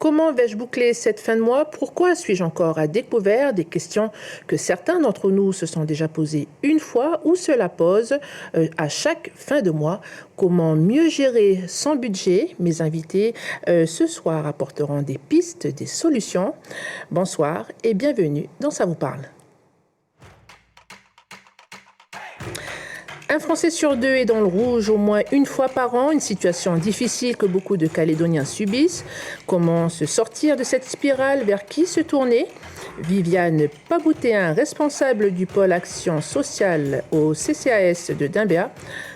Comment vais-je boucler cette fin de mois? Pourquoi suis-je encore à découvert? Des questions que certains d'entre nous se sont déjà posées une fois ou se la posent à chaque fin de mois. Comment mieux gérer son budget? Mes invités ce soir apporteront des pistes, des solutions. Bonsoir et bienvenue dans Ça vous parle. Un Français sur deux est dans le rouge au moins une fois par an, une situation difficile que beaucoup de Calédoniens subissent. Comment se sortir de cette spirale? Vers qui se tourner? Viviane Paboutéen, responsable du pôle action sociale au CCAS de Dimbéa,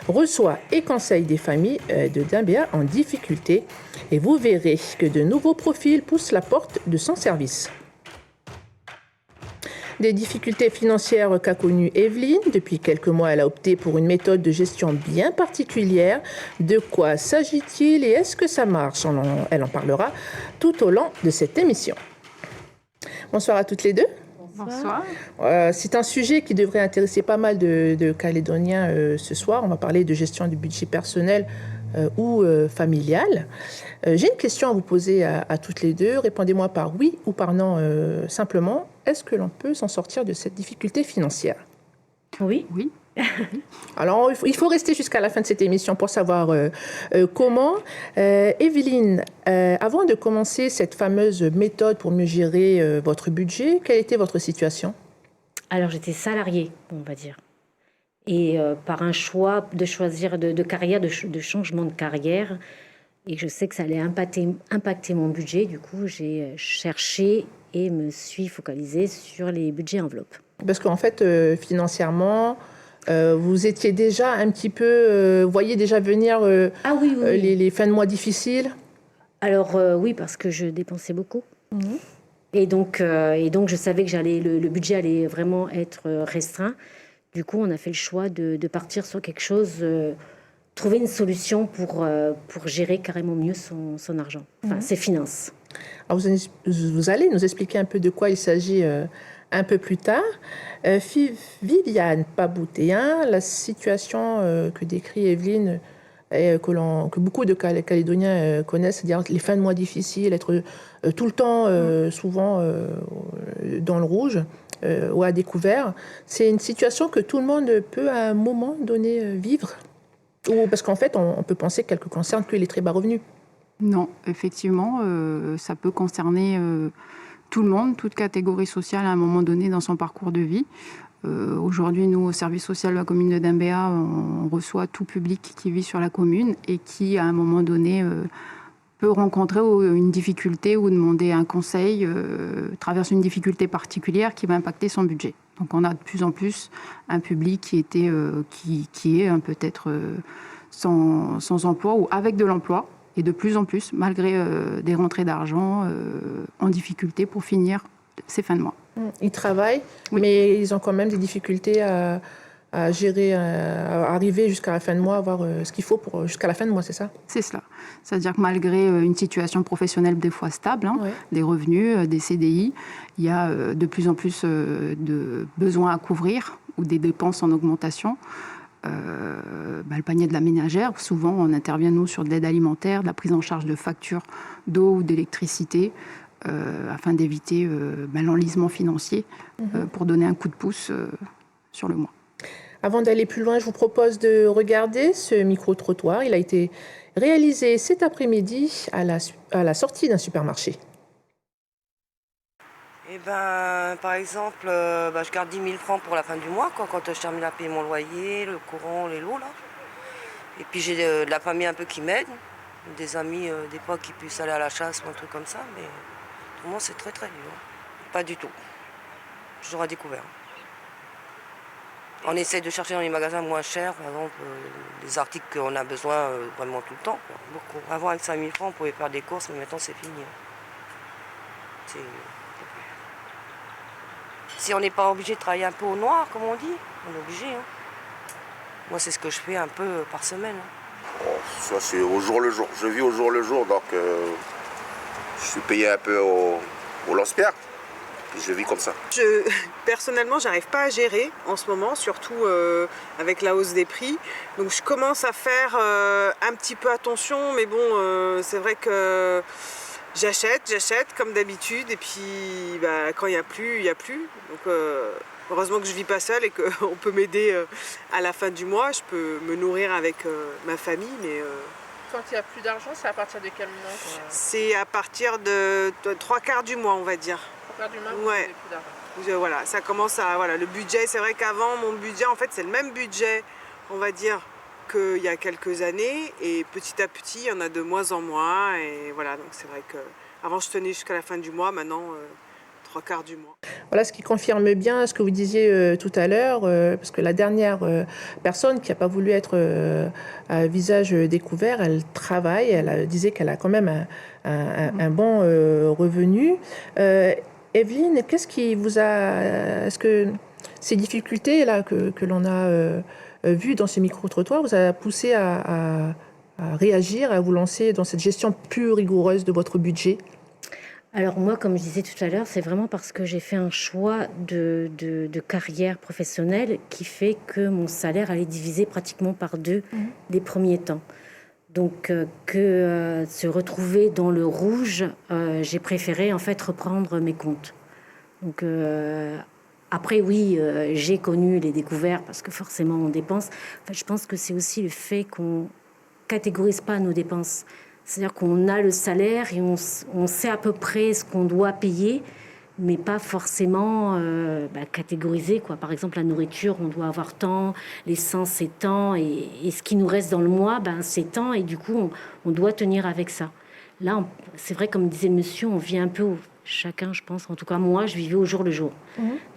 reçoit et conseille des familles de Dimbéa en difficulté. Et vous verrez que de nouveaux profils poussent la porte de son service. Des difficultés financières qu'a connues Evelyne. Depuis quelques mois, elle a opté pour une méthode de gestion bien particulière. De quoi s'agit-il et est-ce que ça marche? Elle en parlera tout au long de cette émission. Bonsoir à toutes les deux. Bonsoir. C'est un sujet qui devrait intéresser pas mal de Calédoniens ce soir. On va parler de gestion du budget personnel ou familial. J'ai une question à vous poser à toutes les deux. Répondez-moi par oui ou par non simplement. Est-ce que l'on peut s'en sortir de cette difficulté financière? Oui. Oui. Alors, il faut rester jusqu'à la fin de cette émission pour savoir comment. Evelyne, avant de commencer cette fameuse méthode pour mieux gérer votre budget, quelle était votre situation? Alors, j'étais salariée, on va dire. Et par un choix de choisir de carrière, de changement de carrière, et je sais que ça allait impacter mon budget, du coup, j'ai cherché et me suis focalisée sur les budgets enveloppes. Parce qu'en fait, financièrement, vous étiez déjà un petit peu, voyez déjà venir oui. Les fins de mois difficiles? Alors oui, parce que je dépensais beaucoup. Mmh. Et donc, je savais que le budget allait vraiment être restreint. Du coup, on a fait le choix de partir sur quelque chose, trouver une solution pour gérer carrément mieux son argent, enfin ses finances. Alors vous allez nous expliquer un peu de quoi il s'agit un peu plus tard. Viviane Paboutéen, la situation que décrit Evelyne, que beaucoup de Calédoniens connaissent, c'est-à-dire les fins de mois difficiles, être tout le temps souvent dans le rouge ou à découvert, c'est une situation que tout le monde peut à un moment donné vivre. Parce qu'en fait, on peut penser qu'elle ne concerne que les très bas revenus. Non, effectivement, ça peut concerner tout le monde, toute catégorie sociale à un moment donné dans son parcours de vie. Aujourd'hui, nous, au service social de la commune de Dimbéa, on reçoit tout public qui vit sur la commune et qui, à un moment donné, peut rencontrer une difficulté ou demander un conseil, traverse une difficulté particulière qui va impacter son budget. Donc on a de plus en plus un public qui est peut-être sans emploi ou avec de l'emploi. Et de plus en plus, malgré des rentrées d'argent, en difficulté pour finir ces fins de mois. Ils travaillent, oui, mais ils ont quand même des difficultés à gérer, à arriver jusqu'à la fin de mois, avoir ce qu'il faut jusqu'à la fin de mois, c'est ça? C'est cela. C'est-à-dire que malgré une situation professionnelle des fois stable, oui, des revenus, des CDI, il y a de plus en plus de besoins à couvrir ou des dépenses en augmentation. Le panier de la ménagère, souvent on intervient nous sur de l'aide alimentaire, de la prise en charge de factures d'eau ou d'électricité afin d'éviter l'enlisement financier pour donner un coup de pouce sur le mois. Avant d'aller plus loin, je vous propose de regarder ce micro-trottoir. Il a été réalisé cet après-midi à la sortie d'un supermarché. Par exemple, je garde 10 000 francs pour la fin du mois, quand je termine à payer mon loyer, le courant, les lots, là. Et puis j'ai de la famille un peu qui m'aide, des amis des fois qui puissent aller à la chasse ou un truc comme ça, mais pour moi c'est très très dur. Pas du tout. Toujours à découvert. On essaie de chercher dans les magasins moins chers, par exemple, des articles qu'on a besoin vraiment tout le temps, quoi. Beaucoup. Avant avec 5 000 francs on pouvait faire des courses, mais maintenant c'est fini. Si on n'est pas obligé de travailler un peu au noir, comme on dit, on est obligé. Hein. Moi, c'est ce que je fais un peu par semaine. Hein. Oh, ça, c'est au jour le jour. Je vis au jour le jour, donc je suis payé un peu au lance-pierre. Et je vis comme ça. Personnellement, j'arrive pas à gérer en ce moment, surtout avec la hausse des prix. Donc, je commence à faire un petit peu attention, mais bon, c'est vrai que j'achète comme d'habitude. Et puis bah, quand il n'y a plus, il n'y a plus. Donc heureusement que je ne vis pas seule et qu'on peut m'aider à la fin du mois. Je peux me nourrir avec ma famille. Mais Quand il n'y a plus d'argent, c'est à partir de quel moment c'est à partir de 3/4 du mois, on va dire. 3/4 du mois, vous Ouais. n'avez plus d'argent. Voilà, ça commence à... Voilà, le budget, c'est vrai qu'avant, mon budget, en fait, c'est le même budget, on va dire, qu'il y a quelques années. Et petit à petit, il y en a de moins en moins. Et voilà, donc c'est vrai que avant je tenais jusqu'à la fin du mois, maintenant, 3/4 du mois. Voilà ce qui confirme bien ce que vous disiez tout à l'heure, parce que la dernière personne qui n'a pas voulu être à visage découvert, elle travaille, disait qu'elle a quand même un bon revenu. Evelyne, qu'est-ce qui vous a... Est-ce que ces difficultés-là que l'on a vues dans ces micro-trottoirs vous a poussé à réagir, à vous lancer dans cette gestion plus rigoureuse de votre budget? Alors moi, comme je disais tout à l'heure, c'est vraiment parce que j'ai fait un choix de carrière professionnelle qui fait que mon salaire allait diviser pratiquement par 2 les premiers temps. Donc se retrouver dans le rouge, j'ai préféré en fait reprendre mes comptes. Donc après oui, j'ai connu les découvertes parce que forcément on dépense. Enfin, je pense que c'est aussi le fait qu'on catégorise pas nos dépenses. C'est-à-dire qu'on a le salaire et on sait à peu près ce qu'on doit payer, mais pas forcément catégoriser, quoi. Par exemple, la nourriture, on doit avoir tant, l'essence, c'est tant, et ce qui nous reste dans le mois, c'est tant, et du coup, on doit tenir avec ça. Là, c'est vrai, comme disait le monsieur, on vit un peu, chacun, je pense, en tout cas moi, je vivais au jour le jour.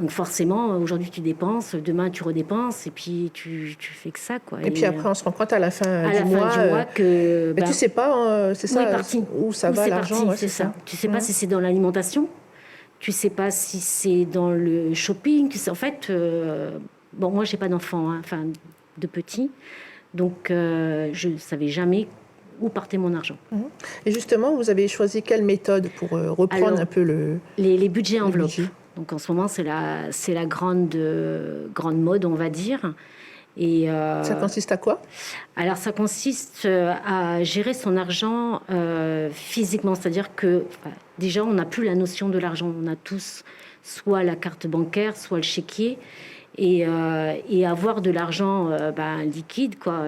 Donc forcément, aujourd'hui, tu dépenses, demain, tu redépenses, et puis tu fais que ça, quoi. Et puis après, on se rend compte à la fin du mois que... mais tu sais pas, c'est ça, où ça va l'argent. Ouais, c'est ça. Tu sais pas si c'est dans l'alimentation, tu sais pas si c'est dans le shopping. En fait, moi, j'ai pas d'enfant, enfin, de petit, donc je savais jamais où partait mon argent. Et justement, vous avez choisi quelle méthode pour reprendre un peu les budgets enveloppes. Donc en ce moment, c'est la grande mode, on va dire. Et ça consiste à quoi? Alors ça consiste à gérer son argent physiquement, c'est-à-dire que déjà on n'a plus la notion de l'argent, on a tous soit la carte bancaire, soit le chéquier, et avoir de l'argent liquide, quoi,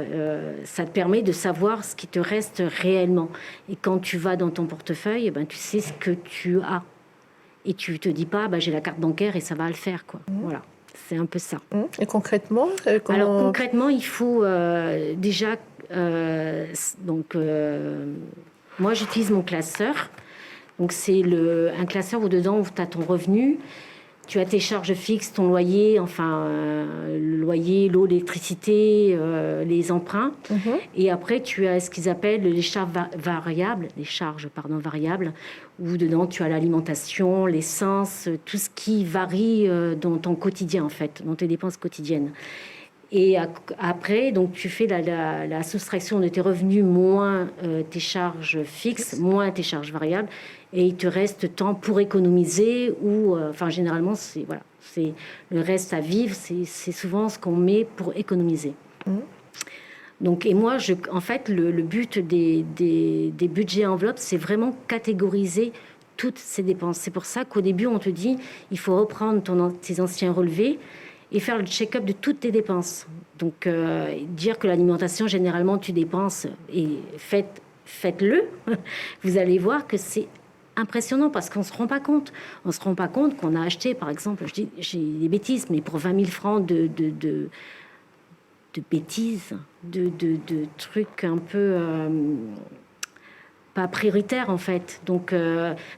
ça te permet de savoir ce qui te reste réellement. Et quand tu vas dans ton portefeuille, tu sais ce que tu as, et tu te dis pas j'ai la carte bancaire et ça va le faire, quoi. Voilà. C'est un peu ça. Et concrètement, Alors concrètement, il faut déjà... moi, j'utilise mon classeur. Donc c'est un classeur où dedans, tu as ton revenu, tu as tes charges fixes, ton loyer, le loyer, l'eau, l'électricité, les emprunts. Et après, tu as ce qu'ils appellent les charges variables, où dedans, tu as l'alimentation, l'essence, tout ce qui varie dans ton quotidien, en fait, dans tes dépenses quotidiennes. Et après, donc, tu fais la soustraction de tes revenus moins tes charges fixes, moins tes charges variables, et il te reste temps pour économiser ou, généralement, c'est le reste à vivre, c'est souvent ce qu'on met pour économiser. Donc, et moi, en fait, le but des budgets enveloppes, c'est vraiment catégoriser toutes ces dépenses. C'est pour ça qu'au début, on te dit, il faut reprendre tes anciens relevés et faire le check-up de toutes tes dépenses. Donc, dire que l'alimentation, généralement, tu dépenses, et faites-le. Vous allez voir que c'est impressionnant parce qu'on ne se rend pas compte. On ne se rend pas compte qu'on a acheté, par exemple, j'ai des bêtises, mais pour 20 000 francs de bêtises, de trucs un peu pas prioritaires, en fait. Donc,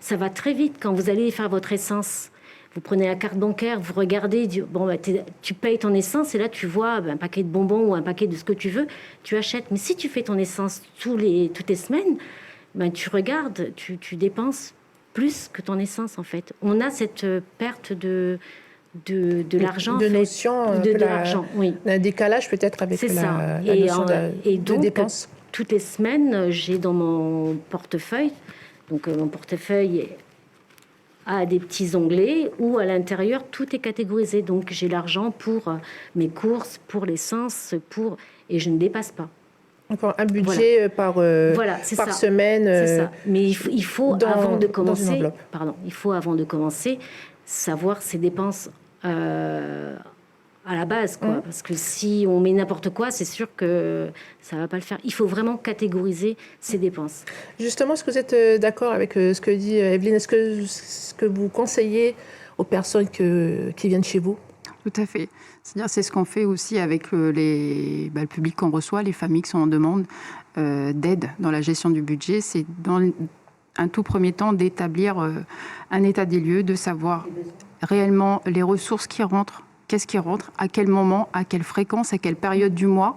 ça va très vite quand vous allez faire votre essence. Vous prenez la carte bancaire, vous regardez, tu payes ton essence et là tu vois un paquet de bonbons ou un paquet de ce que tu veux, tu achètes. Mais si tu fais ton essence toutes les semaines, tu regardes, tu dépenses plus que ton essence, en fait. On a cette perte de l'argent, de notion, de l'argent, oui. Un décalage peut-être avec la notion de dépense. Toutes les semaines, j'ai dans mon portefeuille, donc mon portefeuille a des petits onglets où à l'intérieur tout est catégorisé. Donc j'ai l'argent pour mes courses, pour l'essence, et je ne dépasse pas. Encore un budget Voilà, c'est par ça. semaine. C'est ça. Mais il faut avant de dans une commencer, enveloppe. il faut avant de commencer savoir ses dépenses à la base, quoi. Parce que si on met n'importe quoi, c'est sûr que ça va pas le faire. Il faut vraiment catégoriser ses dépenses. Justement, est-ce que vous êtes d'accord avec ce que dit Evelyne? Est-ce que vous conseillez aux personnes qui viennent chez vous? Tout à fait. C'est-à-dire, c'est ce qu'on fait aussi avec le public qu'on reçoit, les familles qui sont en demande d'aide dans la gestion du budget. C'est dans un tout premier temps d'établir un état des lieux, de savoir réellement les ressources qui rentrent, qu'est-ce qui rentre, à quel moment, à quelle fréquence, à quelle période du mois,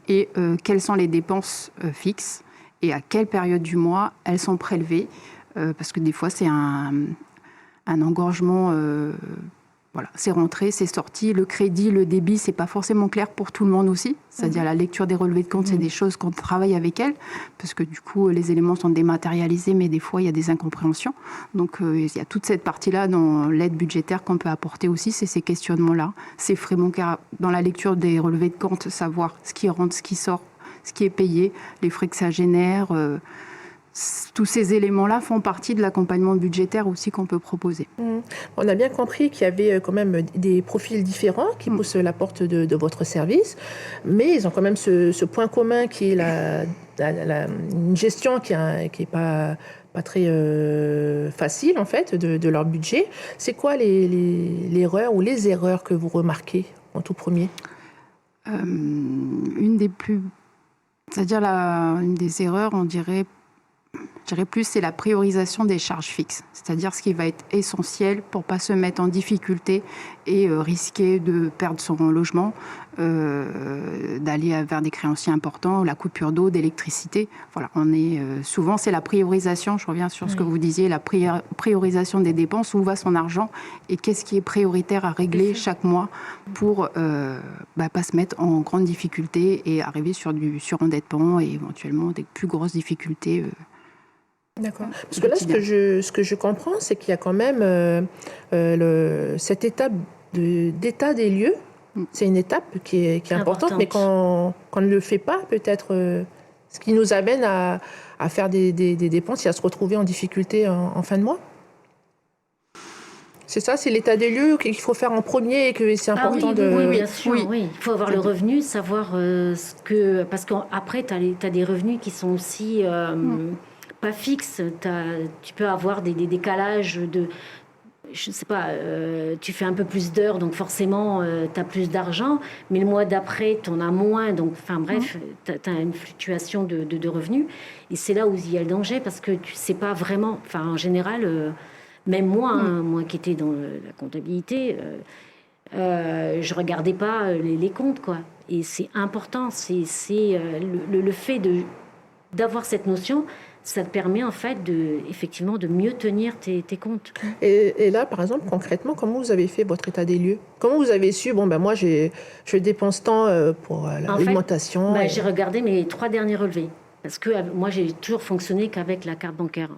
et quelles sont les dépenses fixes, et à quelle période du mois elles sont prélevées, parce que des fois c'est un engorgement. Voilà, c'est rentré, c'est sorti. Le crédit, le débit, c'est pas forcément clair pour tout le monde aussi. C'est-à-dire la lecture des relevés de compte, c'est des choses qu'on travaille avec elles, parce que du coup, les éléments sont dématérialisés, mais des fois, il y a des incompréhensions. Donc, il y a toute cette partie-là dans l'aide budgétaire qu'on peut apporter aussi, c'est ces questionnements-là. C'est vraiment dans la lecture des relevés de compte, savoir ce qui rentre, ce qui sort, ce qui est payé, les frais que ça génère. Tous ces éléments-là font partie de l'accompagnement budgétaire aussi qu'on peut proposer. On a bien compris qu'il y avait quand même des profils différents qui poussent la porte de votre service, mais ils ont quand même ce point commun qui est une gestion qui est pas très facile en fait de leur budget. C'est quoi l'erreur ou les erreurs que vous remarquez en tout premier? Une des erreurs, je dirais plus, c'est la priorisation des charges fixes. C'est-à-dire ce qui va être essentiel pour ne pas se mettre en difficulté et risquer de perdre son logement, d'aller vers des créanciers importants, la coupure d'eau, d'électricité. Voilà, souvent, c'est la priorisation, je reviens sur ce que vous disiez, la priorisation des dépenses, où va son argent et qu'est-ce qui est prioritaire à régler chaque mois pour pas se mettre en grande difficulté et arriver sur du surendettement et éventuellement des plus grosses difficultés. D'accord. Parce que là, ce que je comprends, c'est qu'il y a quand même cette étape d'état des lieux. C'est une étape qui est importante, mais qu'on ne le fait pas, peut-être, ce qui nous amène à faire des dépenses et à se retrouver en difficulté en fin de mois. C'est ça, c'est l'état des lieux qu'il faut faire en premier et que c'est important Oui, bien sûr. Oui. Il faut avoir le revenu, savoir parce qu'après, tu as des revenus qui sont aussi pas fixes. Tu peux avoir des décalages de... Je ne sais pas, tu fais un peu plus d'heures, donc forcément, tu as plus d'argent. Mais le mois d'après, tu en as moins. Donc, enfin bref, tu as une fluctuation de revenus. Et c'est là où il y a le danger parce que tu ne sais pas vraiment... Enfin, en général... Même moi, moi qui étais dans la comptabilité, je regardais pas les comptes, quoi. Et c'est important, c'est le fait d'avoir cette notion, ça te permet en fait effectivement de mieux tenir tes comptes. Et là, par exemple, concrètement, comment vous avez fait votre état des lieux? Comment vous avez su, moi, je dépense tant pour l'alimentation? J'ai regardé mes 3 derniers relevés. Parce que moi, j'ai toujours fonctionné qu'avec la carte bancaire.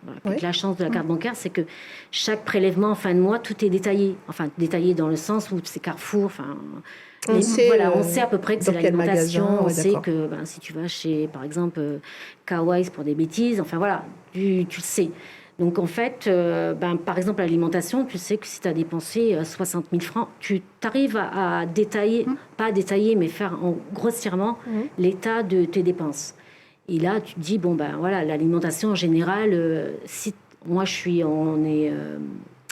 La chance de la carte bancaire, c'est que chaque prélèvement en fin de mois, tout est détaillé. Enfin, détaillé dans le sens où c'est Carrefour. On sait à peu près que c'est l'alimentation. On sait que si tu vas chez, par exemple, Kawais pour des bêtises, enfin voilà, tu le sais. Donc en fait, par exemple, l'alimentation, tu sais que si tu as dépensé 60 000 francs, tu arrives à détailler, pas à détailler, mais faire grossièrement l'état de tes dépenses. Et là, tu te dis, l'alimentation en général, si moi on est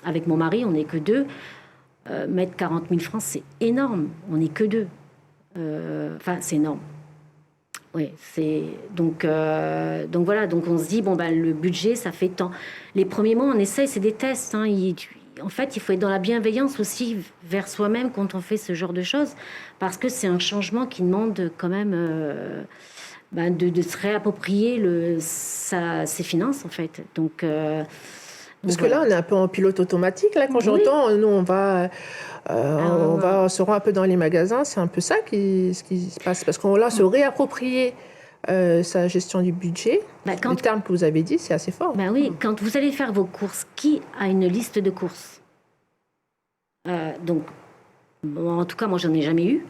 avec mon mari, on n'est que 2, mettre 40 000 francs, c'est énorme. On n'est que 2. C'est énorme. Oui, c'est donc voilà. Donc on se dit le budget, ça fait tant. Les premiers mois, on essaye, c'est des tests. En fait, il faut être dans la bienveillance aussi vers soi-même quand on fait ce genre de choses, parce que c'est un changement qui demande quand même. De se réapproprier ses finances, en fait. Parce que là, on est un peu en pilote automatique. Là, quand j'entends, nous, on se rend un peu dans les magasins. C'est un peu ça ce qui se passe. Parce qu'on va se réapproprier sa gestion du budget. Le terme que vous avez dit, c'est assez fort. Quand vous allez faire vos courses, qui a une liste de courses? En tout cas, moi, j'en ai jamais eu.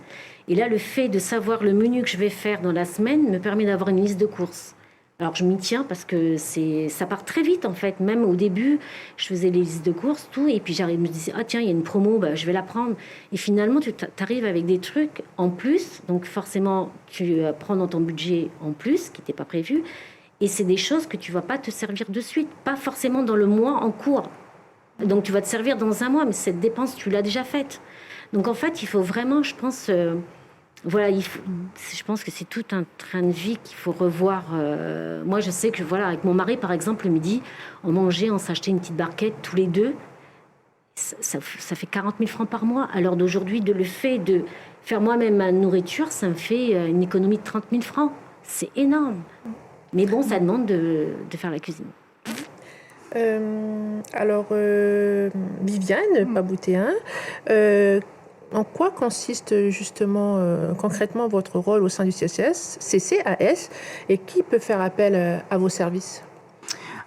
Et là, le fait de savoir le menu que je vais faire dans la semaine me permet d'avoir une liste de courses. Alors je m'y tiens parce que ça part très vite en fait. Même au début, je faisais les listes de courses, tout, et puis je me disais, ah tiens, il y a une promo, je vais la prendre. Et finalement, tu arrives avec des trucs en plus, donc forcément, tu prends dans ton budget en plus, qui n'était pas prévu, et c'est des choses que tu ne vas pas te servir de suite, pas forcément dans le mois en cours. Donc tu vas te servir dans un mois, mais cette dépense, tu l'as déjà faite. Donc en fait, il faut vraiment, je pense... Voilà, je pense que c'est tout un train de vie qu'il faut revoir. Moi, je sais que, voilà, avec mon mari, par exemple, le midi, on mangeait, on s'achetait une petite barquette tous les deux. Ça fait 40 000 francs par mois. À l'heure d'aujourd'hui, le fait de faire moi-même ma nourriture, ça me fait une économie de 30 000 francs. C'est énorme. Mais bon, ça demande de faire la cuisine. Viviane Paboutéen, en quoi consiste justement concrètement votre rôle au sein du CCAS et qui peut faire appel à vos services?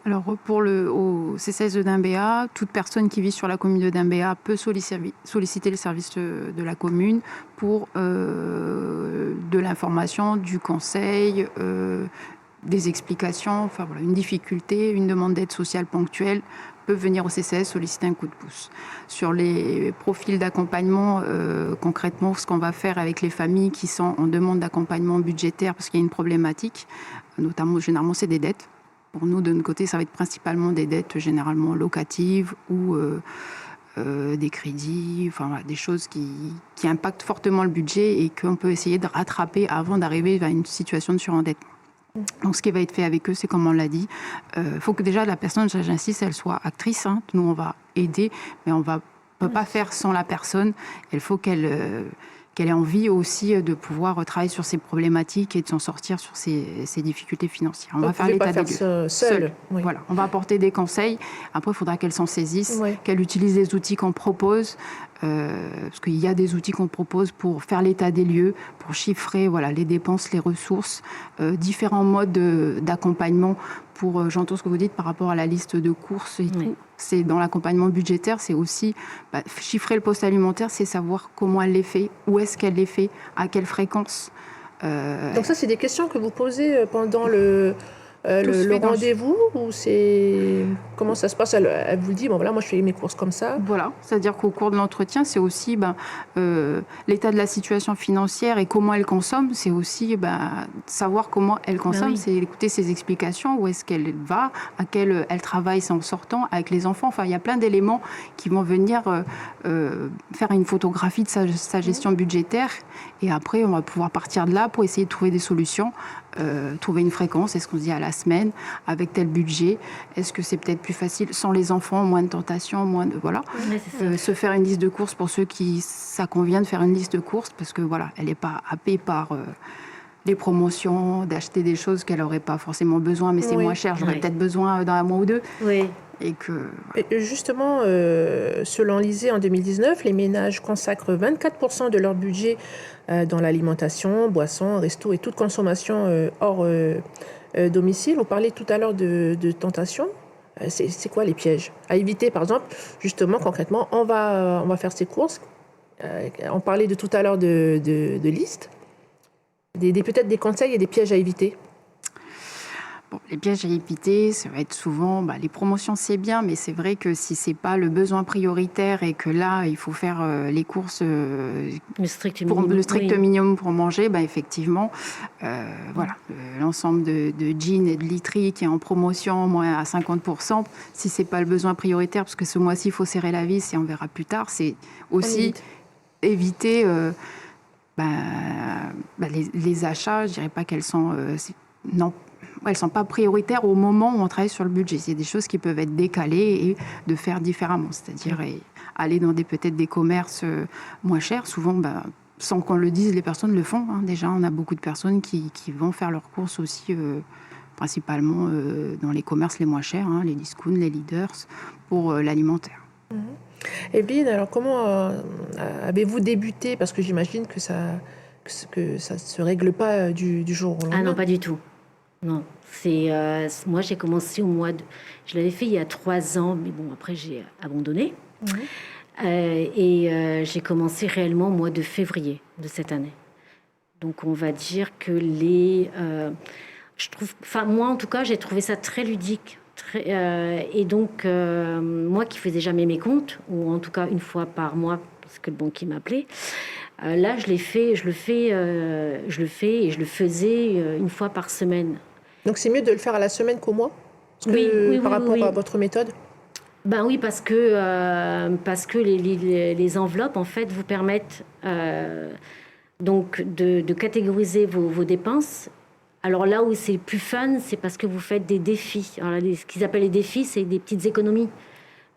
Alors au CCAS de Dimbéa, toute personne qui vit sur la commune de Dimbéa peut solliciter les services de la commune pour de l'information, du conseil, des explications, enfin voilà, une difficulté, une demande d'aide sociale ponctuelle, peuvent venir au CCAS solliciter un coup de pouce. Sur les profils d'accompagnement, concrètement, ce qu'on va faire avec les familles qui sont en demande d'accompagnement budgétaire parce qu'il y a une problématique, notamment, généralement, c'est des dettes. Pour nous, de notre côté, ça va être principalement des dettes généralement locatives ou des crédits, enfin voilà, des choses qui impactent fortement le budget et qu'on peut essayer de rattraper avant d'arriver à une situation de surendettement. Donc, ce qui va être fait avec eux, c'est comme on l'a dit, faut que déjà la personne, j'insiste, elle soit actrice. Hein. Nous, on va aider, mais on ne peut pas faire sans la personne. Il faut qu'elle ait envie aussi de pouvoir travailler sur ses problématiques et de s'en sortir sur ses difficultés financières. On va faire l'état des lieux. Seule. Oui. Voilà, on va apporter des conseils. Après, il faudra qu'elle s'en saisisse, Oui. qu'elle utilise les outils qu'on propose. Parce qu'il y a des outils qu'on propose pour faire l'état des lieux, pour chiffrer voilà, les dépenses, les ressources, différents modes d'accompagnement. J'entends ce que vous dites par rapport à la liste de courses et tout. C'est dans l'accompagnement budgétaire, c'est aussi chiffrer le poste alimentaire, c'est savoir comment elle les fait, où est-ce qu'elle les fait, à quelle fréquence. Donc ça, c'est des questions que vous posez pendant le rendez-vous ou c'est comment ça se passe? Elle vous dit bon voilà, moi je fais mes courses comme ça. Voilà, c'est-à-dire qu'au cours de l'entretien, c'est aussi l'état de la situation financière et comment elle consomme. C'est aussi savoir comment elle consomme, c'est écouter ses explications, où est-ce qu'elle va, à quel elle travaille en sortant avec les enfants. Enfin, il y a plein d'éléments qui vont venir faire une photographie de sa gestion budgétaire. Et après, on va pouvoir partir de là pour essayer de trouver des solutions. Trouver une fréquence, est-ce qu'on se dit à la semaine, avec tel budget, est-ce que c'est peut-être plus facile sans les enfants, moins de tentations, moins de... Voilà. Se faire une liste de courses pour ceux qui ça convient de faire une liste de courses, parce que voilà, elle n'est pas happée par les promotions, d'acheter des choses qu'elle n'aurait pas forcément besoin, mais c'est moins cher, j'aurais peut-être besoin dans un mois ou deux. Oui. Et que... Et justement, selon l'ISEE, en 2019, les ménages consacrent 24% de leur budget dans l'alimentation, boissons, restos et toute consommation hors domicile. Vous parlez tout à l'heure de tentation. C'est quoi les pièges à éviter? Par exemple, justement, concrètement, on va faire ses courses. On parlait de tout à l'heure de listes. Peut-être des conseils et des pièges à éviter. Bon, les pièges à éviter, ça va être souvent les promotions, c'est bien, mais c'est vrai que si c'est pas le besoin prioritaire et que là il faut faire les courses le strict minimum pour manger, effectivement, voilà, l'ensemble de jeans et de literie qui est en promotion moins à 50%, si c'est pas le besoin prioritaire, parce que ce mois-ci il faut serrer la vis et on verra plus tard, c'est aussi éviter les achats. Je dirais pas qu'elles sont elles ne sont pas prioritaires au moment où on travaille sur le budget. Il y a des choses qui peuvent être décalées et de faire différemment. C'est-à-dire aller dans peut-être des commerces moins chers. Souvent, sans qu'on le dise, les personnes le font. Hein. Déjà, on a beaucoup de personnes qui vont faire leurs courses aussi, principalement dans les commerces les moins chers, les discounts, les leaders, pour l'alimentaire. Evelyne, alors comment avez-vous débuté? Parce que j'imagine que ça ne se règle pas du jour au lendemain. Ah non, pas du tout. Non, moi j'ai commencé je l'avais fait il y a 3 ans, mais bon après j'ai abandonné. Et j'ai commencé réellement au mois de février de cette année. Donc on va dire que je trouve, enfin moi en tout cas, j'ai trouvé ça très ludique. Et donc moi qui faisais jamais mes comptes, ou en tout cas une fois par mois, parce que le banquier m'appelait, là je le fais et je le faisais une fois par semaine. Donc c'est mieux de le faire à la semaine qu'au mois par rapport à votre méthode. Ben oui, parce que les enveloppes en fait vous permettent donc de catégoriser vos dépenses. Alors là où c'est plus fun, c'est parce que vous faites des défis. Alors, ce qu'ils appellent les défis, c'est des petites économies.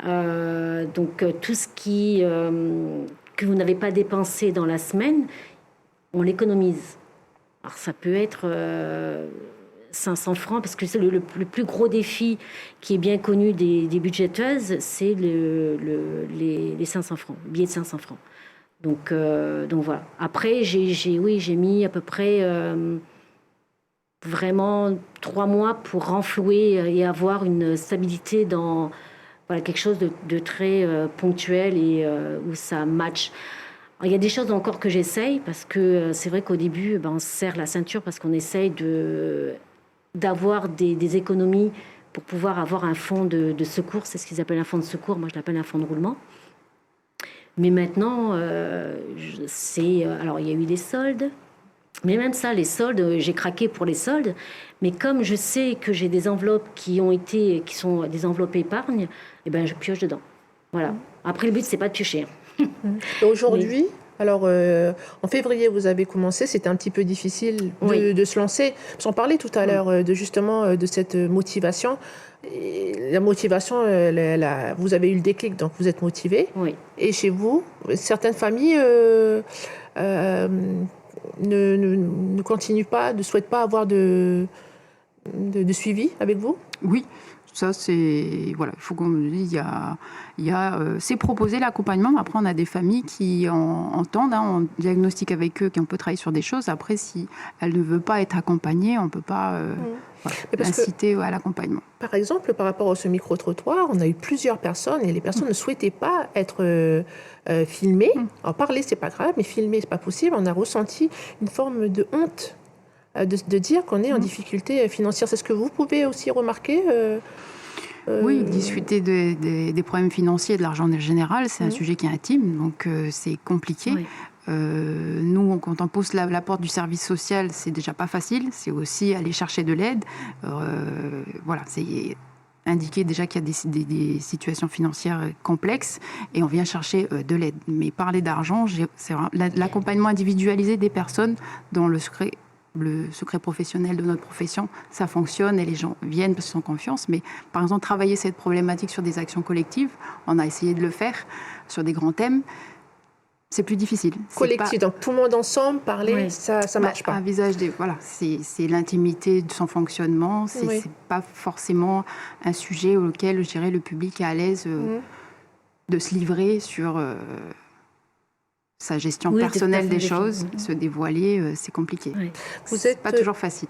Donc tout ce que vous n'avez pas dépensé dans la semaine, on l'économise. Alors ça peut être 500 francs, parce que c'est le plus gros défi qui est bien connu des budgéteuses, c'est les 500 francs, le billet de 500 francs. Donc voilà. Après, j'ai mis à peu près vraiment 3 mois pour renflouer et avoir une stabilité dans quelque chose de très ponctuel et où ça match. Alors, il y a des choses encore que j'essaye, parce que c'est vrai qu'au début, on se serre la ceinture parce qu'on essaye d'avoir des économies pour pouvoir avoir un fonds de secours. C'est ce qu'ils appellent un fonds de secours. Moi, je l'appelle un fonds de roulement. Mais maintenant, alors il y a eu des soldes. Mais même ça, les soldes, j'ai craqué pour les soldes. Mais comme je sais que j'ai des enveloppes qui sont des enveloppes épargne, je pioche dedans. Voilà. Après, le but, c'est pas de piocher. Aujourd'hui, alors en février, vous avez commencé. C'était un petit peu difficile de se lancer. On parlait tout à l'heure de cette motivation. Et la motivation, vous avez eu le déclic, donc vous êtes motivé. Oui. Et chez vous, certaines familles ne continuent pas, ne souhaitent pas avoir de suivi avec vous? Oui, ça c'est... Voilà, il faut qu'on me dise, c'est proposer l'accompagnement. Après, on a des familles qui entendent, on diagnostique avec eux, qu'on peut travailler sur des choses. Après, si elle ne veut pas être accompagnée, on ne peut pas inciter à l'accompagnement. Par exemple, par rapport à ce micro-trottoir, on a eu plusieurs personnes et les personnes ne souhaitaient pas être filmées. En parler, c'est pas grave, mais filmer, c'est pas possible. On a ressenti une forme de honte de dire qu'on est en difficulté financière. C'est ce que vous pouvez aussi remarquer Oui, discuter des problèmes financiers et de l'argent en général, c'est un sujet qui est intime, donc c'est compliqué. Oui. Nous, quand on pose la porte du service social, c'est déjà pas facile. C'est aussi aller chercher de l'aide. Voilà, c'est indiquer déjà qu'il y a des situations financières complexes et on vient chercher de l'aide. Mais parler d'argent, c'est l'accompagnement individualisé des personnes dans le secret professionnel de notre profession, ça fonctionne et les gens viennent parce qu'ils ont confiance. Mais par exemple, travailler cette problématique sur des actions collectives, on a essayé de le faire sur des grands thèmes. C'est plus difficile. Collectif, donc tout le monde ensemble, parler, ça marche pas. Un visage c'est l'intimité de son fonctionnement. C'est pas forcément un sujet auquel, je dirais, le public est à l'aise de se livrer sur sa gestion personnelle des choses. Se dévoiler, c'est compliqué. Oui. C'est pas toujours facile.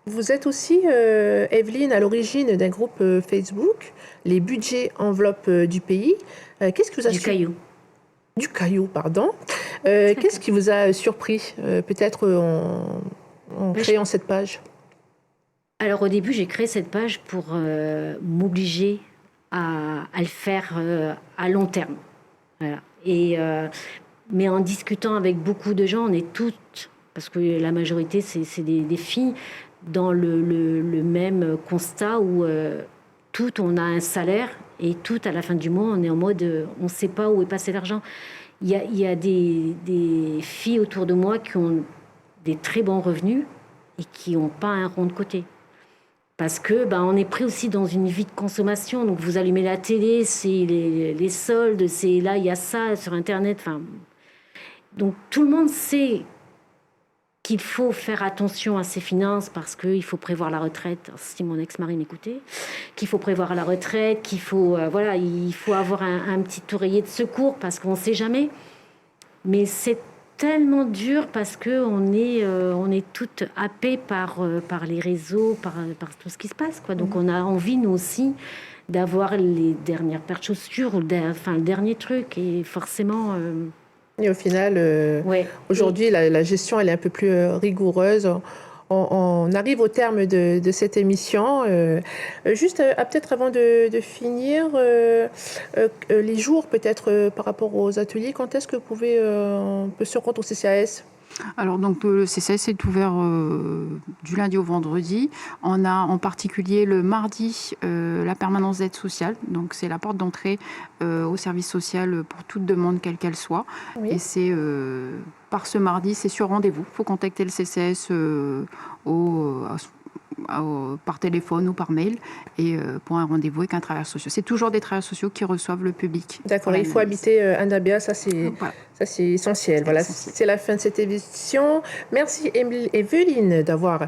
Vous êtes aussi, Evelyne, à l'origine d'un groupe Facebook, les budgets enveloppes du pays. Qu'est-ce qui vous a Du Caillou, pardon. Qu'est-ce qui vous a surpris, peut-être en créant cette page? Alors, au début, j'ai créé cette page pour m'obliger à le faire à long terme. Voilà. Mais en discutant avec beaucoup de gens, on est toutes, parce que la majorité, c'est des filles, dans le même constat où toutes, on a un salaire. Et tout, à la fin du mois, on est en mode, on ne sait pas où est passé l'argent. Il y a des filles autour de moi qui ont des très bons revenus et qui n'ont pas un rond de côté. Parce que on est pris aussi dans une vie de consommation. Donc vous allumez la télé, c'est les soldes, c'est là, il y a ça sur Internet. Enfin, donc tout le monde sait qu'il faut faire attention à ses finances parce qu'il faut prévoir la retraite. Si mon ex-mari m'écoutait, qu'il faut prévoir la retraite, qu'il faut il faut avoir un petit oreiller de secours parce qu'on ne sait jamais. Mais c'est tellement dur parce que on est toutes happées par les réseaux, par tout ce qui se passe, quoi. Donc on a envie nous aussi d'avoir les dernières paires de chaussures ou le dernier truc et forcément. Et au final, Ouais. aujourd'hui, la gestion, elle est un peu plus rigoureuse. On arrive au terme de cette émission. Juste, peut-être avant de finir, les jours, peut-être par rapport aux ateliers, quand est-ce que on peut se rendre au CCAS? Alors donc le CCAS est ouvert du lundi au vendredi. On a en particulier le mardi la permanence d'aide sociale. Donc c'est la porte d'entrée au service social pour toute demande quelle qu'elle soit. Oui. Et c'est par ce mardi, c'est sur rendez-vous. Il faut contacter le CCAS par téléphone ou par mail et pour un rendez-vous avec un travailleur social. C'est toujours des travailleurs sociaux qui reçoivent le public. D'accord, il faut habiter Andabia, ça c'est essentiel. Voilà, essentiel. c'est la fin de cette émission. Merci Evelyne d'avoir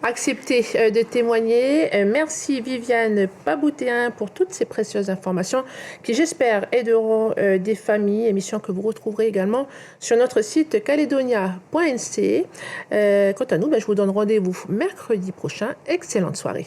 accepté de témoigner. Merci Viviane Paboutéen pour toutes ces précieuses informations qui, j'espère, aideront des familles, émission que vous retrouverez également sur notre site caledonia.nc. Quant à nous, je vous donne rendez-vous mercredi prochain. Excellente soirée.